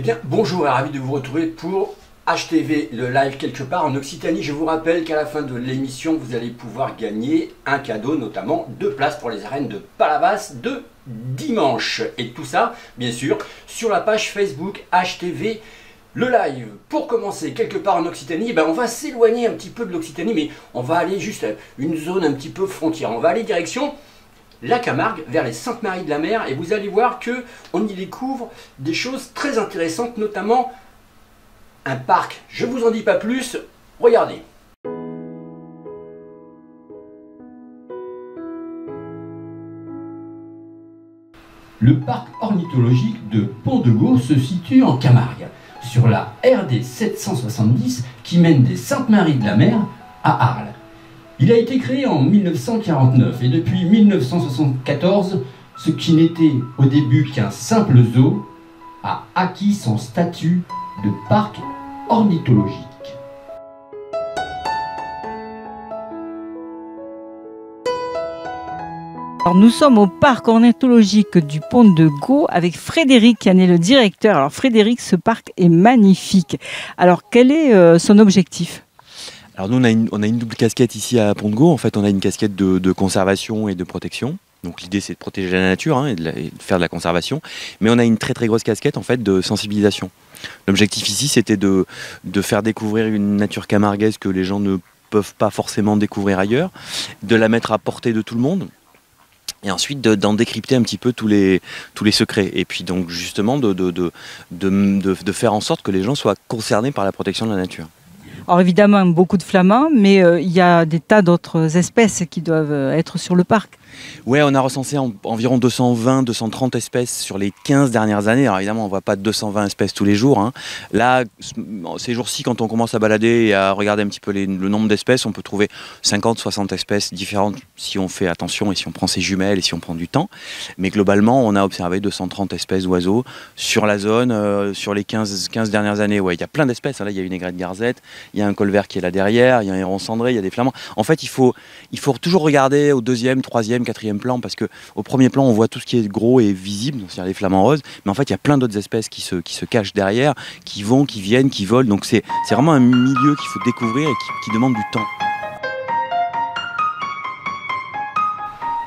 bien, bonjour et ravi de vous retrouver pour HTV, le live quelque part en Occitanie. Je vous rappelle qu'à la fin de l'émission, vous allez pouvoir gagner un cadeau, notamment 2 places pour les arènes de Palavas de dimanche. Et tout ça, bien sûr, sur la page Facebook HTV, le live. Pour commencer, quelque part en Occitanie, on va s'éloigner un petit peu de l'Occitanie, mais on va aller juste une zone un petit peu frontière. On va aller direction la Camargue, vers les Saintes-Maries-de-la-Mer, et vous allez voir que on y découvre des choses très intéressantes, notamment un parc. Je vous en dis pas plus, regardez. Le parc ornithologique de Pont-de-Gau se situe en Camargue, sur la RD 770 qui mène des Saintes-Maries-de-la-Mer à Arles. Il a été créé en 1949 et depuis 1974, ce qui n'était au début qu'un simple zoo a acquis son statut de parc ornithologique. Alors nous sommes au parc ornithologique du Pont-de-Gau avec Frédéric qui en est le directeur. Alors Frédéric, ce parc est magnifique. Alors quel est son objectif ? Alors nous on a une double casquette ici à Pont-de-Gau. En fait on a une casquette de conservation et de protection. Donc l'idée c'est de protéger la nature et de faire de la conservation. Mais on a une très grosse casquette en fait de sensibilisation. L'objectif ici c'était de faire découvrir une nature camarguaise que les gens ne peuvent pas forcément découvrir ailleurs, de la mettre à portée de tout le monde. Et ensuite d'en décrypter un petit peu tous les secrets. Et puis donc justement de faire en sorte que les gens soient concernés par la protection de la nature. Alors évidemment beaucoup de flamands, mais il y a des tas d'autres espèces qui doivent être sur le parc. Ouais, on a recensé environ 220-230 espèces sur les 15 dernières années. Alors évidemment, on ne voit pas 220 espèces tous les jours, hein. Là, ces jours-ci, quand on commence à balader et à regarder un petit peu le nombre d'espèces, on peut trouver 50-60 espèces différentes si on fait attention et si on prend ses jumelles et si on prend du temps. Mais globalement, on a observé 230 espèces d'oiseaux sur la zone, sur les 15 dernières années. Ouais, il y a plein d'espèces, hein. Là, il y a une aigrette garzette, il y a un colvert qui est là derrière, il y a un héron cendré, il y a des flamands. En fait, il faut toujours regarder au 2e, 3e, 4e plan, parce que au 1er plan on voit tout ce qui est gros et visible, c'est-à-dire les flamants roses, mais en fait il y a plein d'autres espèces qui se cachent derrière, qui vont, qui viennent, qui volent, donc c'est vraiment un milieu qu'il faut découvrir et qui demande du temps.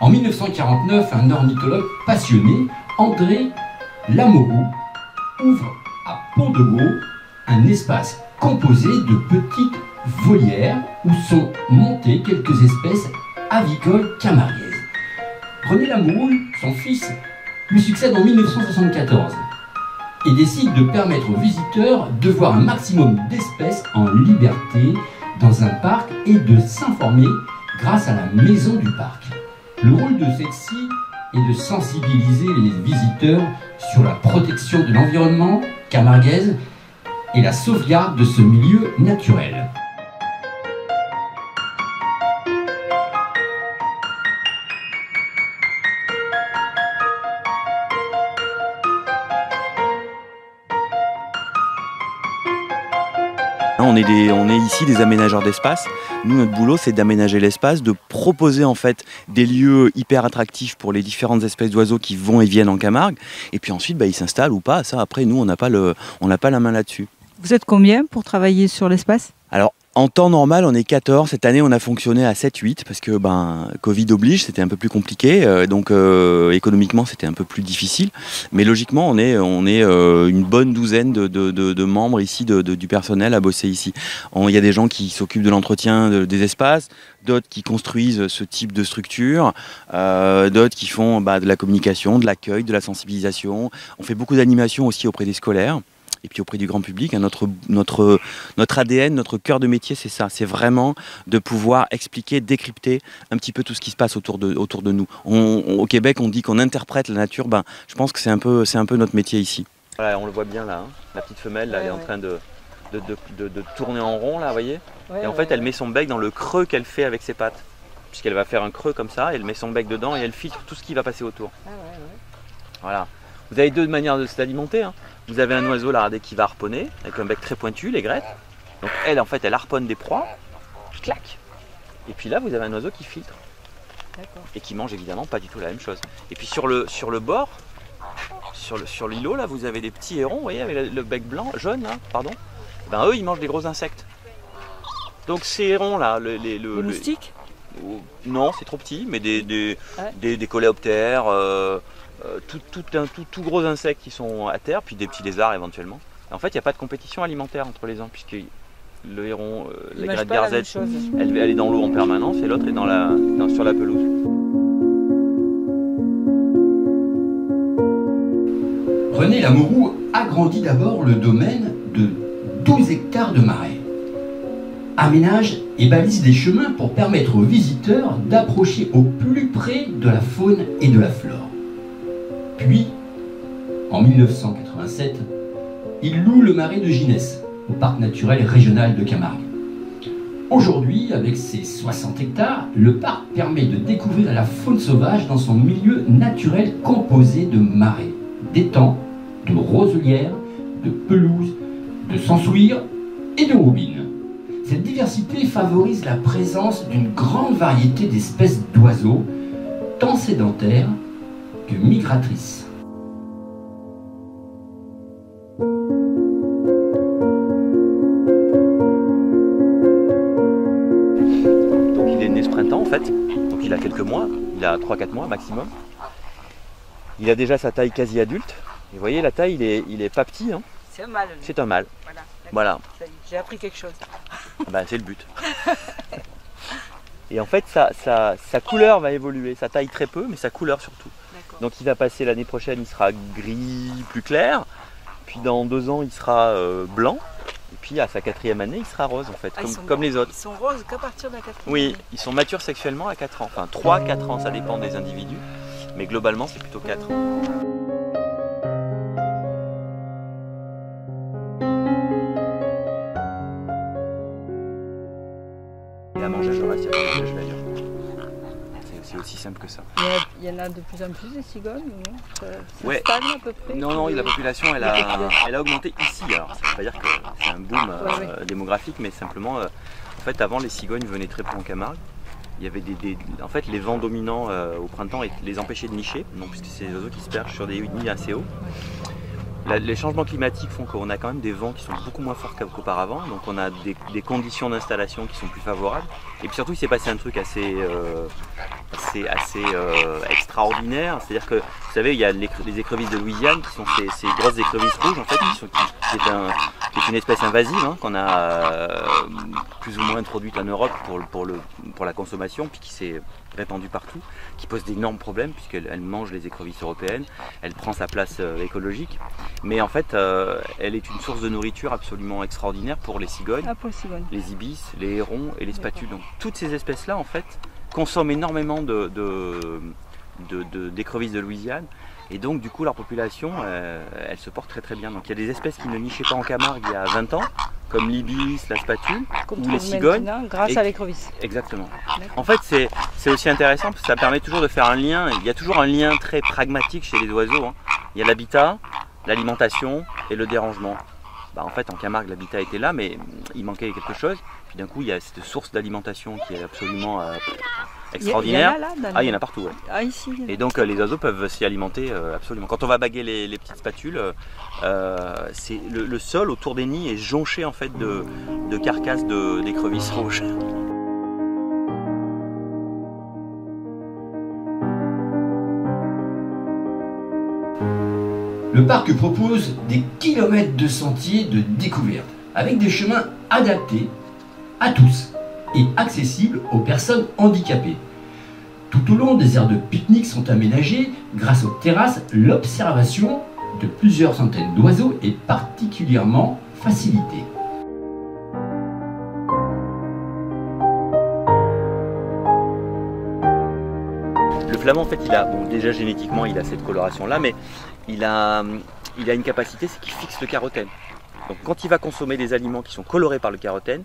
En 1949, un ornithologue passionné, André Lamourou, ouvre à Pont-de-Gau un espace composé de petites volières où sont montées quelques espèces avicoles camarguaises. René Lamourou, son fils, lui succède en 1974 et décide de permettre aux visiteurs de voir un maximum d'espèces en liberté dans un parc et de s'informer grâce à la maison du parc. Le rôle de celle-ci est de sensibiliser les visiteurs sur la protection de l'environnement camarguaise et la sauvegarde de ce milieu naturel. On est ici des aménageurs d'espace. Nous, notre boulot, c'est d'aménager l'espace, de proposer en fait des lieux hyper attractifs pour les différentes espèces d'oiseaux qui vont et viennent en Camargue. Et puis ensuite, ils s'installent ou pas. Ça, après, nous, on n'a pas la main là-dessus. Vous êtes combien pour travailler sur l'espace ? Alors, en temps normal, on est 14. Cette année, on a fonctionné à 7-8 parce que Covid oblige, c'était un peu plus compliqué. Donc, économiquement, c'était un peu plus difficile. Mais logiquement, on est une bonne douzaine de membres ici, du personnel à bosser ici. Il y a des gens qui s'occupent de l'entretien des espaces, d'autres qui construisent ce type de structure, d'autres qui font de la communication, de l'accueil, de la sensibilisation. On fait beaucoup d'animations aussi auprès des scolaires. Et puis auprès du grand public, notre ADN, notre cœur de métier, c'est ça. C'est vraiment de pouvoir expliquer, décrypter un petit peu tout ce qui se passe autour de nous. Au Québec, on dit qu'on interprète la nature. Je pense que c'est un peu notre métier ici. Voilà, on le voit bien là, hein. La petite femelle, là, elle est en train de tourner en rond, là, vous voyez. Et en fait, elle met son bec dans le creux qu'elle fait avec ses pattes. Puisqu'elle va faire un creux comme ça, elle met son bec dedans et elle filtre tout ce qui va passer autour. Voilà. Vous avez 2 manières de s'alimenter, hein. Vous avez un oiseau là, qui va harponner, avec un bec très pointu, l'aigrette. Donc elle, en fait, elle harponne des proies, clac. Et puis là, vous avez un oiseau qui filtre. Et qui mange évidemment pas du tout la même chose. Et puis sur le bord, sur l'îlot, là, vous avez des petits hérons, vous voyez, avec le bec blanc, jaune, là, pardon. Ben, eux, ils mangent des gros insectes. Donc ces hérons, là, les moustiques? Non, c'est trop petit, mais des coléoptères, tout gros insectes qui sont à terre, puis des petits lézards éventuellement. En fait, il n'y a pas de compétition alimentaire entre les uns, puisque le héron, la graine garzette, elle est dans l'eau en permanence, et l'autre est sur la pelouse. René Lamourou agrandit d'abord le domaine de 12 hectares de marais, aménage et balise des chemins pour permettre aux visiteurs d'approcher au plus près de la faune et de la flore. Puis, en 1987, il loue le marais de Ginès, au parc naturel régional de Camargue. Aujourd'hui, avec ses 60 hectares, le parc permet de découvrir la faune sauvage dans son milieu naturel composé de marais, d'étangs, de roselières, de pelouses, de sansouirs et de roubines. Cette diversité favorise la présence d'une grande variété d'espèces d'oiseaux, tant sédentaires que migratrices. Donc il est né ce printemps en fait, donc il a quelques mois, il a 3-4 mois maximum. Il a déjà sa taille quasi adulte. Et vous voyez, la taille, il est pas petit. Hein. C'est un mâle. C'est un mâle. Voilà. J'ai appris quelque chose. Bah, c'est le but. Et en fait, sa couleur va évoluer. Sa taille très peu, mais sa couleur surtout. Donc il va passer l'année prochaine, il sera gris plus clair. Puis dans 2 ans, il sera blanc. Et puis à sa 4e année, il sera rose en fait, comme les autres. Ils sont roses qu'à partir de la 4e année. Oui, ils sont matures sexuellement à 4 ans. Enfin 3-4 ans, ça dépend des individus. Mais globalement, c'est plutôt 4 ans. À manger, je reste, je vais ailleurs. C'est aussi simple que ça. Il y en a de plus en plus des cigognes, non? Ça ouais. stagne à peu près? Non, la population elle a augmenté ici. Alors ça ne veut pas dire que c'est un boom démographique, mais simplement, en fait, avant les cigognes venaient très peu en Camargue. Il y avait en fait, les vents dominants au printemps les empêchaient de nicher, donc, puisque c'est des oiseaux qui se perchent sur des nids assez hauts. Les changements climatiques font qu'on a quand même des vents qui sont beaucoup moins forts qu'auparavant, donc on a des conditions d'installation qui sont plus favorables. Et puis surtout, il s'est passé un truc assez extraordinaire, c'est-à-dire que, vous savez, il y a les écrevisses de Louisiane qui sont ces grosses écrevisses rouges en fait, qui est une espèce invasive hein, qu'on a plus ou moins introduite en Europe pour la consommation, puis qui s'est répandue partout, qui pose d'énormes problèmes puisqu'elle mange les écrevisses européennes, elle prend sa place écologique, mais en fait elle est une source de nourriture absolument extraordinaire pour les cigognes, les ibis, les hérons et les spatules. Donc toutes ces espèces-là en fait consomment énormément d'écrevisses de Louisiane. Et donc du coup leur population elle se porte très très bien. Donc il y a des espèces qui ne nichaient pas en Camargue il y a 20 ans, comme l'ibis, la spatule ou les cigognes. Grâce à l'écrevisse. Exactement. En fait c'est aussi intéressant parce que ça permet toujours de faire un lien. Il y a toujours un lien très pragmatique chez les oiseaux. Hein. Il y a l'habitat, l'alimentation et le dérangement. Bah, en fait en Camargue l'habitat était là mais il manquait quelque chose. Puis d'un coup il y a cette source d'alimentation qui est absolument extraordinaire. Il y en a partout. Ouais. Ah, ici, et donc les oiseaux peuvent s'y alimenter absolument. Quand on va baguer les petites spatules, le sol autour des nids est jonché en fait de carcasses d'écrevisses rouges. Le parc propose des kilomètres de sentiers de découverte, avec des chemins adaptés à tous et accessibles aux personnes handicapées. Tout au long, des aires de pique-nique sont aménagées. Grâce aux terrasses, l'observation de plusieurs centaines d'oiseaux est particulièrement facilitée. Le flamand, en fait, déjà génétiquement, il a cette coloration-là, mais il a une capacité, c'est qu'il fixe le carotène. Donc quand il va consommer des aliments qui sont colorés par le carotène,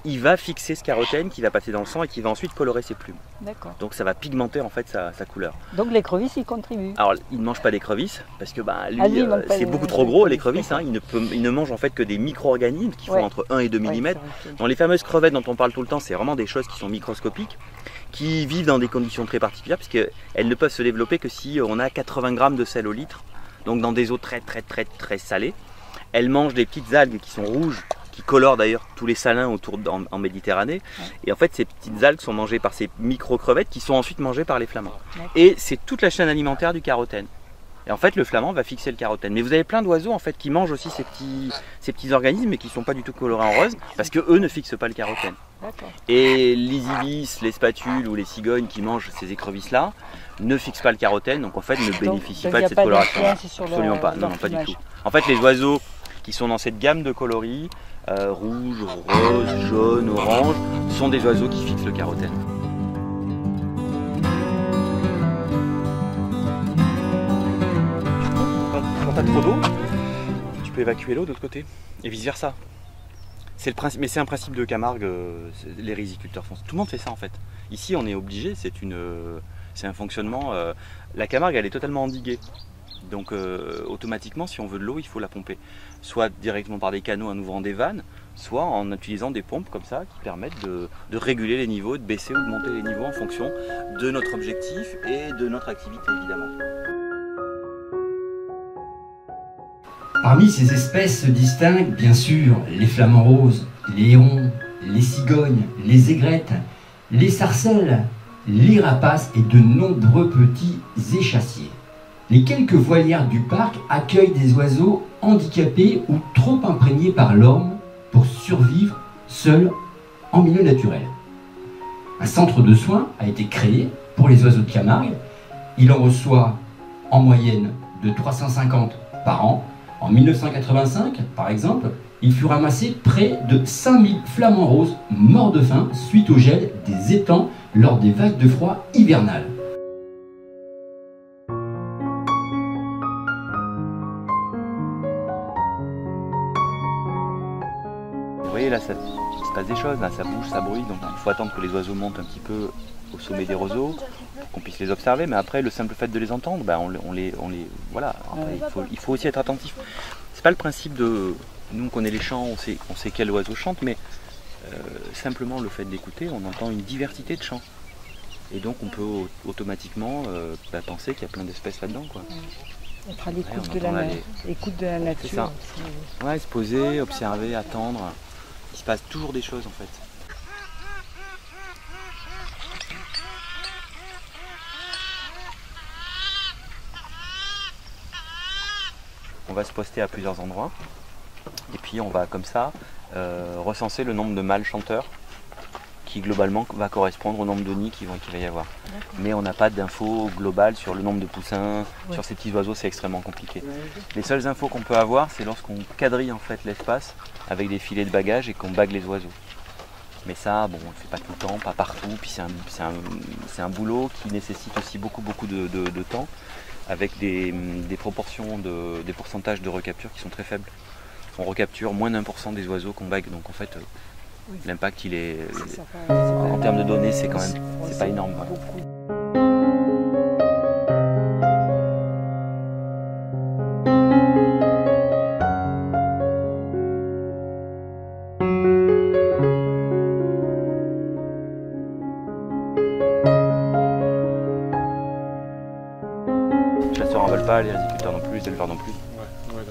il va fixer ce carotène qui va passer dans le sang et qui va ensuite colorer ses plumes. Donc ça va pigmenter en fait sa couleur. Donc l'écrevisse il contribue. Alors il ne mange pas d'écrevisse parce que lui c'est beaucoup trop gros l'écrevisse. Hein, il ne mange en fait que des micro-organismes qui font entre 1 et 2 mm. Dans les fameuses crevettes dont on parle tout le temps, c'est vraiment des choses qui sont microscopiques, qui vivent dans des conditions très particulières puisqu'elles ne peuvent se développer que si on a 80 grammes de sel au litre. donc dans des eaux très salées. Elles mangent des petites algues qui sont rouges, qui colorent d'ailleurs tous les salins en Méditerranée. Ouais. Et en fait, ces petites algues sont mangées par ces micro-crevettes qui sont ensuite mangées par les flamands. Et c'est toute la chaîne alimentaire du carotène. Et en fait, le flamand va fixer le carotène. Mais vous avez plein d'oiseaux en fait qui mangent aussi ces petits organismes, mais qui ne sont pas du tout colorés en rose, parce que eux ne fixent pas le carotène. Et les ibis, les spatules ou les cigognes qui mangent ces écrevisses-là ne fixent pas le carotène, donc en fait ne bénéficient pas de cette coloration. Absolument pas, non, pas du tout. En fait, les oiseaux qui sont dans cette gamme de coloris, rouge, rose, jaune, orange, sont des oiseaux qui fixent le carotène. Quand tu as trop d'eau, tu peux évacuer l'eau de l'autre côté, et vice versa. C'est le principe, mais c'est un principe de Camargue, les riziculteurs font. Tout le monde fait ça en fait. Ici on est obligé, c'est un fonctionnement. La Camargue elle est totalement endiguée. Donc automatiquement si on veut de l'eau il faut la pomper. Soit directement par des canaux en ouvrant des vannes, soit en utilisant des pompes comme ça qui permettent de réguler les niveaux, de baisser ou de monter les niveaux en fonction de notre objectif et de notre activité évidemment. Parmi ces espèces se distinguent bien sûr les flamants roses, les hérons, les cigognes, les aigrettes, les sarcelles, les rapaces et de nombreux petits échassiers. Les quelques volières du parc accueillent des oiseaux handicapés ou trop imprégnés par l'homme pour survivre seuls en milieu naturel. Un centre de soins a été créé pour les oiseaux de Camargue. Il en reçoit en moyenne de 350 par an. En 1985, par exemple, il fut ramassé près de 5000 flamants roses morts de faim suite au gel des étangs lors des vagues de froid hivernales. Vous voyez là, il se passe des choses, là, ça bouge, ça brûle, donc il faut attendre que les oiseaux montent un petit peu au sommet des roseaux pour qu'on puisse les observer, mais après le simple fait de les entendre, ben, voilà. Après, il faut aussi être attentif. C'est pas le principe de nous on connaît les chants, on sait quel oiseau chante, mais simplement le fait d'écouter, on entend une diversité de chants. Et donc on peut automatiquement penser qu'il y a plein d'espèces là-dedans, quoi. Être à l'écoute de la nature. C'est ça. Ouais, se poser, observer, attendre. Il se passe toujours des choses en fait. On va se poster à plusieurs endroits et puis on va comme ça recenser le nombre de mâles chanteurs qui globalement va correspondre au nombre de nids qu'il va y avoir. Mais on n'a pas d'infos globales sur le nombre de poussins, sur ces petits oiseaux, c'est extrêmement compliqué. Les seules infos qu'on peut avoir, c'est lorsqu'on quadrille en fait l'espace avec des filets de bagages et qu'on bague les oiseaux. Mais ça, bon, on ne le fait pas tout le temps, pas partout, puis c'est un boulot qui nécessite aussi beaucoup de temps, avec des proportions, des pourcentages de recapture qui sont très faibles. On recapture moins d'1% des oiseaux qu'on bague, donc en fait l'impact il est en termes de données c'est quand même c'est pas énorme. Les chasseurs en veulent pas, les agriculteurs non plus, les éleveurs non plus.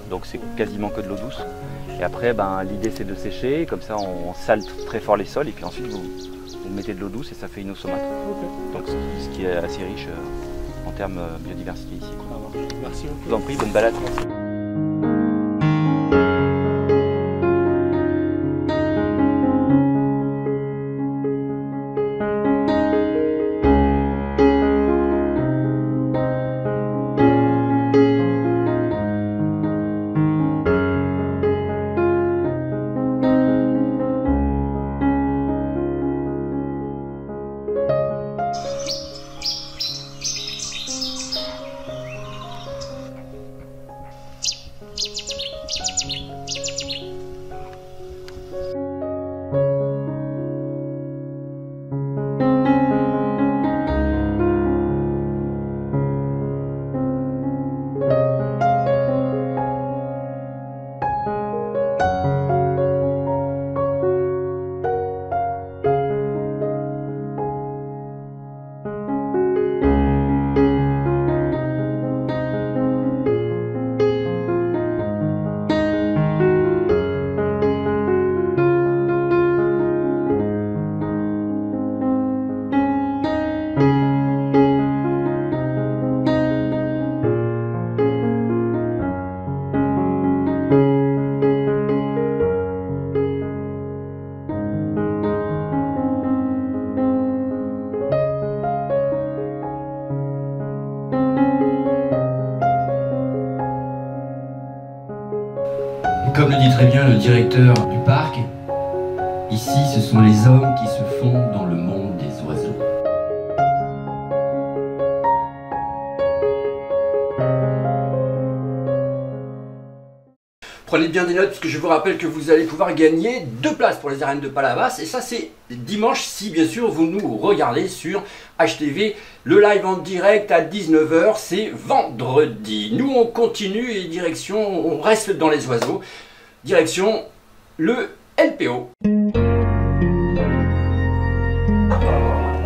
Donc c'est quasiment que de l'eau douce. Et après, l'idée c'est de sécher, comme ça on salte très fort les sols et puis ensuite vous mettez de l'eau douce et ça fait une eau saumâtre. Donc ce qui est assez riche en termes biodiversité ici. Merci beaucoup. Je vous en prie, bonne balade. Julien, le directeur du parc. Ici, ce sont les hommes qui se font dans le monde des oiseaux. Prenez bien des notes parce que je vous rappelle que vous allez pouvoir gagner 2 places pour les arènes de Palavas. Et ça, c'est dimanche si bien sûr vous nous regardez sur HTV. Le live en direct à 19 h, c'est vendredi. Nous, on continue et direction, on reste dans les oiseaux. Direction le LPO.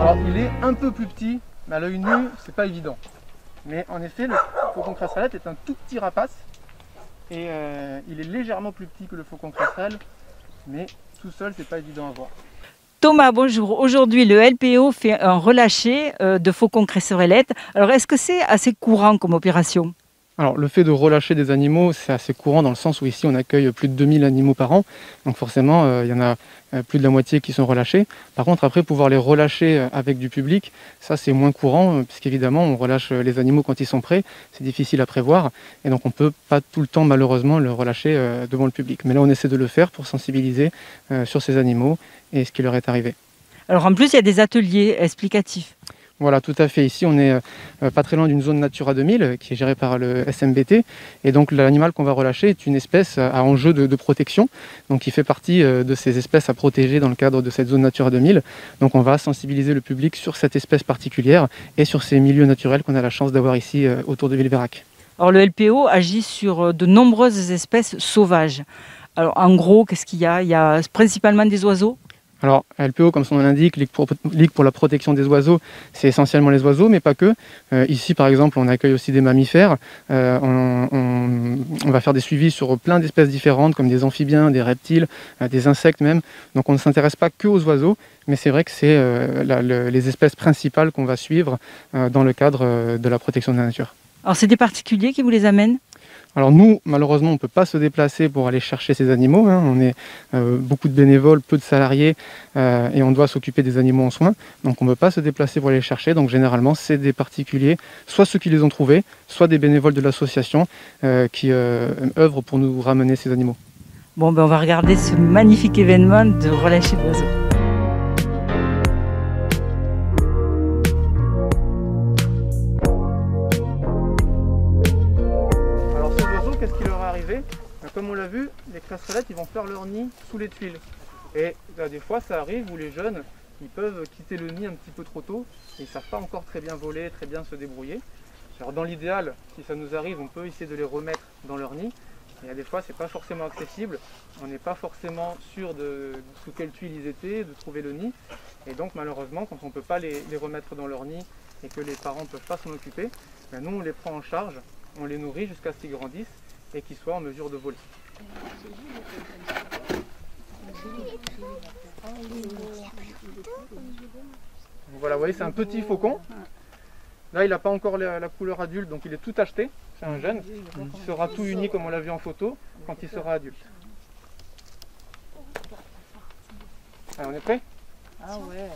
Alors, il est un peu plus petit, mais à l'œil nu, c'est pas évident. Mais en effet, le faucon crassalette est un tout petit rapace. Et il est légèrement plus petit que le faucon cresserelle, mais tout seul, c'est pas évident à voir. Thomas, bonjour. Aujourd'hui, le LPO fait un relâché de faucon cresserellette. Alors, est-ce que c'est assez courant comme opération ? Alors, le fait de relâcher des animaux, c'est assez courant dans le sens où ici, on accueille plus de 2000 animaux par an. Donc forcément, il y en a plus de la moitié qui sont relâchés. Par contre, après, pouvoir les relâcher avec du public, ça, c'est moins courant, puisqu'évidemment, on relâche les animaux quand ils sont prêts. C'est difficile à prévoir. Et donc, on ne peut pas tout le temps, malheureusement, le relâcher devant le public. Mais là, on essaie de le faire pour sensibiliser sur ces animaux et ce qui leur est arrivé. Alors, en plus, il y a des ateliers explicatifs. Voilà, tout à fait. Ici, on est pas très loin d'une zone Natura 2000 qui est gérée par le SMBT. Et donc, l'animal qu'on va relâcher est une espèce à enjeu de protection. Donc, il fait partie de ces espèces à protéger dans le cadre de cette zone Natura 2000. Donc, on va sensibiliser le public sur cette espèce particulière et sur ces milieux naturels qu'on a la chance d'avoir ici autour de Villeveyrac. Alors, le LPO agit sur de nombreuses espèces sauvages. Alors, en gros, qu'est-ce qu'il y a ? Il y a principalement des oiseaux ? Alors, LPO, comme son nom l'indique, Ligue pour la protection des oiseaux, c'est essentiellement les oiseaux, mais pas que. Ici, par exemple, on accueille aussi des mammifères. On va faire des suivis sur plein d'espèces différentes, comme des amphibiens, des reptiles, des insectes même. Donc, on ne s'intéresse pas que aux oiseaux, mais c'est vrai que c'est les espèces principales qu'on va suivre dans le cadre de la protection de la nature. Alors, c'est des particuliers qui vous les amènent ? Alors nous, malheureusement, on ne peut pas se déplacer pour aller chercher ces animaux. On est beaucoup de bénévoles, peu de salariés et on doit s'occuper des animaux en soins. Donc on ne peut pas se déplacer pour aller les chercher. Donc généralement, c'est des particuliers, soit ceux qui les ont trouvés, soit des bénévoles de l'association qui œuvrent pour nous ramener ces animaux. Bon, ben on va regarder ce magnifique événement de relâcher d'oiseaux. Comme on l'a vu, les cresserellettes ils vont faire leur nid sous les tuiles. Et là, des fois ça arrive où les jeunes ils peuvent quitter le nid un petit peu trop tôt et ils ne savent pas encore très bien voler, très bien se débrouiller. Alors dans l'idéal, si ça nous arrive, on peut essayer de les remettre dans leur nid. Et des fois c'est pas forcément accessible, on n'est pas forcément sûr de sous quelle tuile ils étaient, de trouver le nid. Et donc malheureusement quand on ne peut pas les remettre dans leur nid et que les parents ne peuvent pas s'en occuper, nous on les prend en charge, on les nourrit jusqu'à ce qu'ils grandissent et qu'ils soient en mesure de voler. Donc voilà, vous voyez, c'est un petit faucon. Là, il n'a pas encore la couleur adulte, donc il est tout tacheté. C'est un jeune. Il sera tout uni comme on l'a vu en photo quand il sera adulte. Allez, on est prêt? Ah ouais.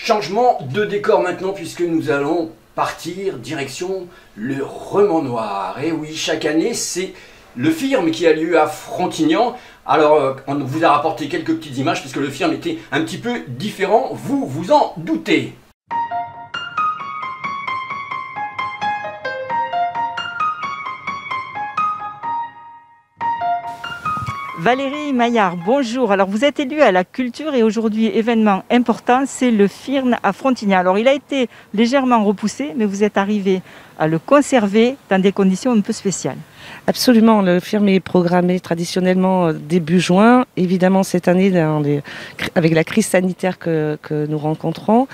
Changement de décor maintenant puisque nous allons partir direction le Roman Noir. Et oui, chaque année c'est le FIRM qui a lieu à Frontignan. Alors on vous a rapporté quelques petites images puisque le FIRM était un petit peu différent, vous vous en doutez. Valérie Maillard, bonjour. Alors vous êtes élue à la culture et aujourd'hui, événement important, c'est le FIRM à Frontignan. Alors il a été légèrement repoussé, mais vous êtes arrivé à le conserver dans des conditions un peu spéciales. Absolument, le FIRM est programmé traditionnellement début juin. Évidemment, cette année, avec la crise sanitaire que nous rencontrons,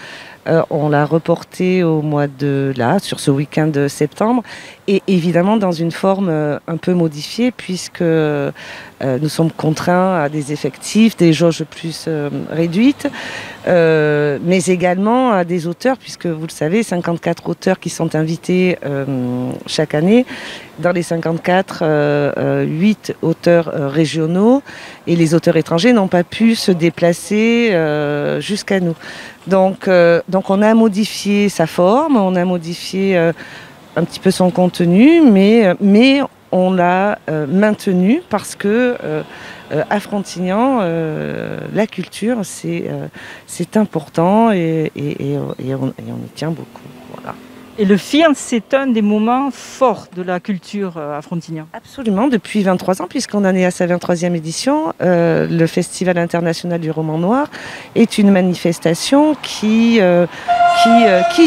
on l'a reporté au mois sur ce week-end de septembre. Et évidemment, dans une forme un peu modifiée, puisque nous sommes contraints à des effectifs, des jauges plus réduites, mais également à des auteurs, puisque vous le savez, 54 auteurs qui sont invités chaque année. Dans les 54, 8 auteurs régionaux et les auteurs étrangers n'ont pas pu se déplacer jusqu'à nous. Donc on a modifié sa forme, on a modifié un petit peu son contenu, mais on l'a maintenu parce que à Frontignan, la culture c'est important et on y tient beaucoup. Voilà. Et le FIRM, c'est un des moments forts de la culture à Frontignan. Absolument, depuis 23 ans, puisqu'on en est à sa 23e édition, le Festival international du roman noir est une manifestation qui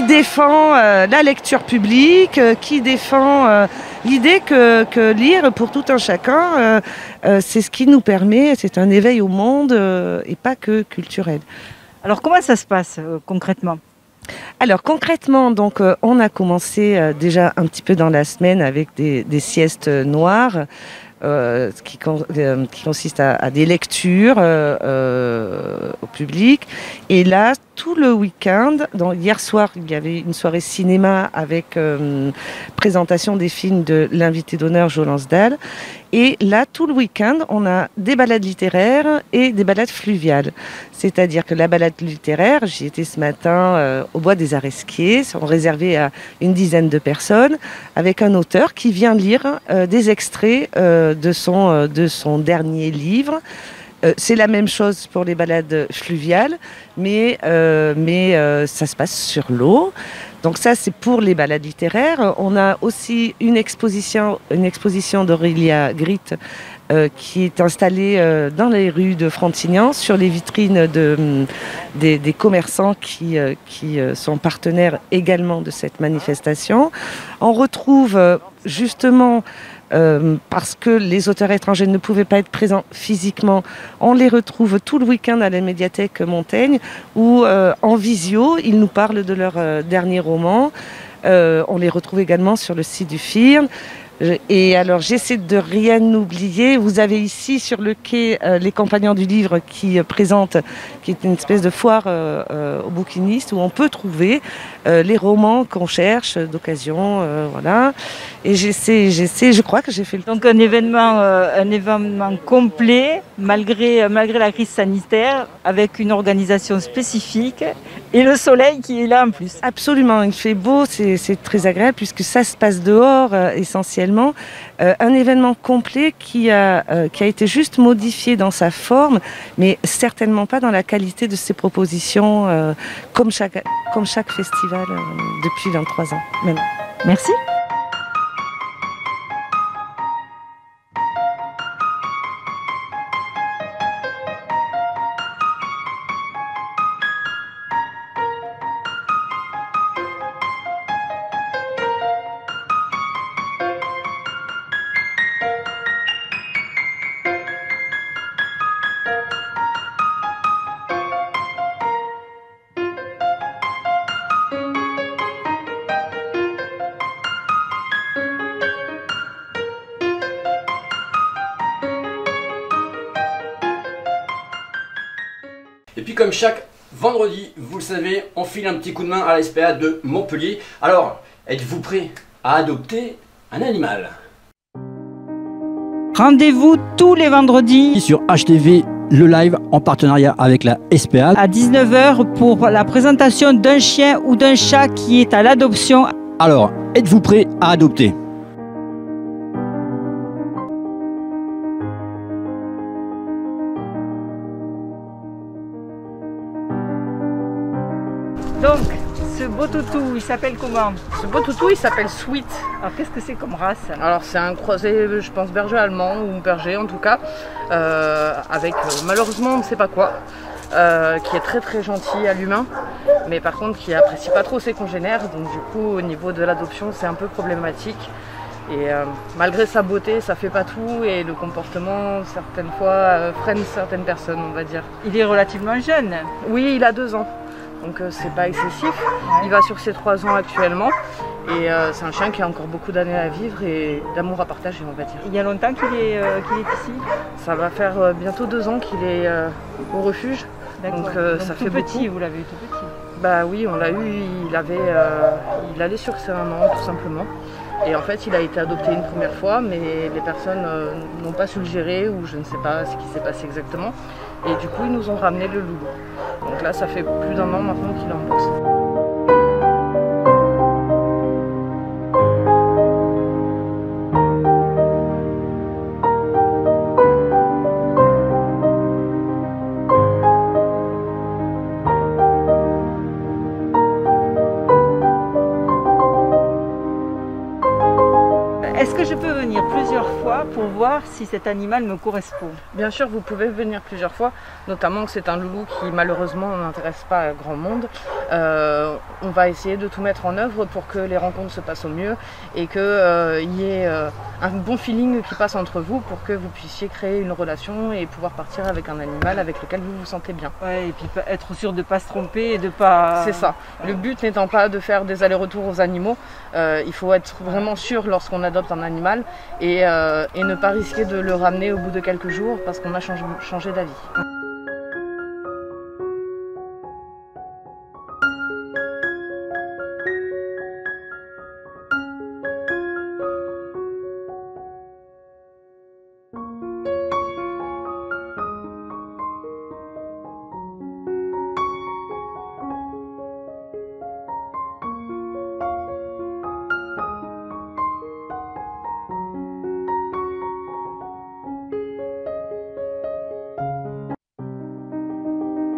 défend la lecture publique, qui défend l'idée que lire pour tout un chacun, c'est ce qui nous permet, c'est un éveil au monde et pas que culturel. Alors comment ça se passe concrètement ? Alors concrètement, donc on a commencé déjà un petit peu dans la semaine avec des siestes noires qui consistent à des lectures au public. Et là, tout le week-end, hier soir, il y avait une soirée cinéma avec présentation des films de l'invité d'honneur Jolance Dalle. Et là, tout le week-end, on a des balades littéraires et des balades fluviales. C'est-à-dire que la balade littéraire, j'y étais ce matin au Bois des Aresquiers, sont réservés à une dizaine de personnes, avec un auteur qui vient lire des extraits de son dernier livre. C'est la même chose pour les balades fluviales, mais ça se passe sur l'eau. Donc ça, c'est pour les balades littéraires. On a aussi une exposition d'Aurélia Grit qui est installée dans les rues de Frontignan, sur les vitrines des commerçants qui sont partenaires également de cette manifestation. On retrouve justement... parce que les auteurs étrangers ne pouvaient pas être présents physiquement, on les retrouve tout le week-end à la médiathèque Montaigne où en visio, ils nous parlent de leur dernier roman. On les retrouve également sur le site du FIRM. Et alors j'essaie de rien oublier. Vous avez ici sur le quai les compagnons du livre qui présentent, qui est une espèce de foire aux bouquinistes où on peut trouver les romans qu'on cherche d'occasion, voilà. Et je crois que j'ai fait le temps. Donc un événement complet malgré la crise sanitaire, avec une organisation spécifique et le soleil qui est là en plus. Absolument, il fait beau, c'est très agréable puisque ça se passe dehors essentiellement. Un événement complet qui a été juste modifié dans sa forme, mais certainement pas dans la qualité de ses propositions, comme chaque festival depuis 23 ans maintenant. Merci. Et puis comme chaque vendredi, vous le savez, on file un petit coup de main à la SPA de Montpellier. Alors, êtes-vous prêts à adopter un animal? Rendez-vous tous les vendredis sur HTV le live en partenariat avec la SPA. À 19 h pour la présentation d'un chien ou d'un chat qui est à l'adoption. Alors, êtes-vous prêt à adopter ? Donc, ce beau toutou, il s'appelle comment? Ce beau toutou, il s'appelle Sweet. Alors, qu'est-ce que c'est comme race? Alors, c'est un croisé, je pense, berger allemand ou berger en tout cas, avec malheureusement on ne sait pas quoi, qui est très très gentil à l'humain, mais par contre qui apprécie pas trop ses congénères. Donc, du coup, au niveau de l'adoption, c'est un peu problématique. Et malgré sa beauté, ça fait pas tout et le comportement, certaines fois, freine certaines personnes, on va dire. Il est relativement jeune. Oui, il a 2 ans. Donc c'est pas excessif, il va sur ses 3 ans actuellement et c'est un chien qui a encore beaucoup d'années à vivre et d'amour à partager, on va dire. Il y a longtemps qu'il est ici? Ça va faire bientôt 2 ans qu'il est au refuge, donc ça fait beaucoup. Petit, vous l'avez eu tout petit? Bah oui, on l'a eu, il allait sur ses 1 an tout simplement. Et en fait, il a été adopté une première fois, mais les personnes n'ont pas su le gérer ou je ne sais pas ce qui s'est passé exactement. Et du coup, ils nous ont ramené le loulou. Donc là, ça fait plus d'1 an maintenant qu'il est en boxe. Est-ce que je peux venir plusieurs fois pour voir si cet animal me correspond? Bien sûr, vous pouvez venir plusieurs fois, notamment que c'est un loulou qui malheureusement n'intéresse pas grand monde. On va essayer de tout mettre en œuvre pour que les rencontres se passent au mieux et qu'il y ait un bon feeling qui passe entre vous pour que vous puissiez créer une relation et pouvoir partir avec un animal avec lequel vous vous sentez bien. Ouais, et puis être sûr de ne pas se tromper et de pas... C'est ça. Le but n'étant pas de faire des allers-retours aux animaux, il faut être vraiment sûr lorsqu'on adopte un animal et ne pas risquer de le ramener au bout de quelques jours parce qu'on a changé d'avis.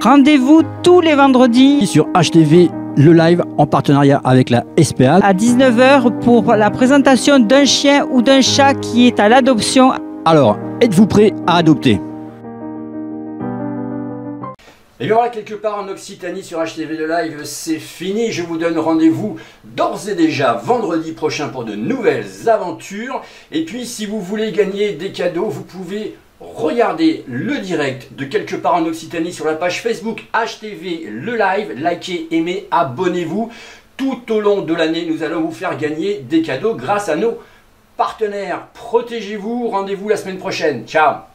Rendez-vous tous les vendredis Sur HTV, le live en partenariat avec la SPA. à 19 h pour la présentation d'un chien ou d'un chat qui est à l'adoption. Alors, êtes-vous prêt à adopter ? Et bien voilà, quelque part en Occitanie sur HTV le live, c'est fini. Je vous donne rendez-vous d'ores et déjà vendredi prochain pour de nouvelles aventures. Et puis si vous voulez gagner des cadeaux, vous pouvez regarder le direct de quelque part en Occitanie sur la page Facebook HTV le live. Likez, aimez, abonnez-vous. Tout au long de l'année, nous allons vous faire gagner des cadeaux grâce à nos partenaires. Protégez-vous, rendez-vous la semaine prochaine. Ciao!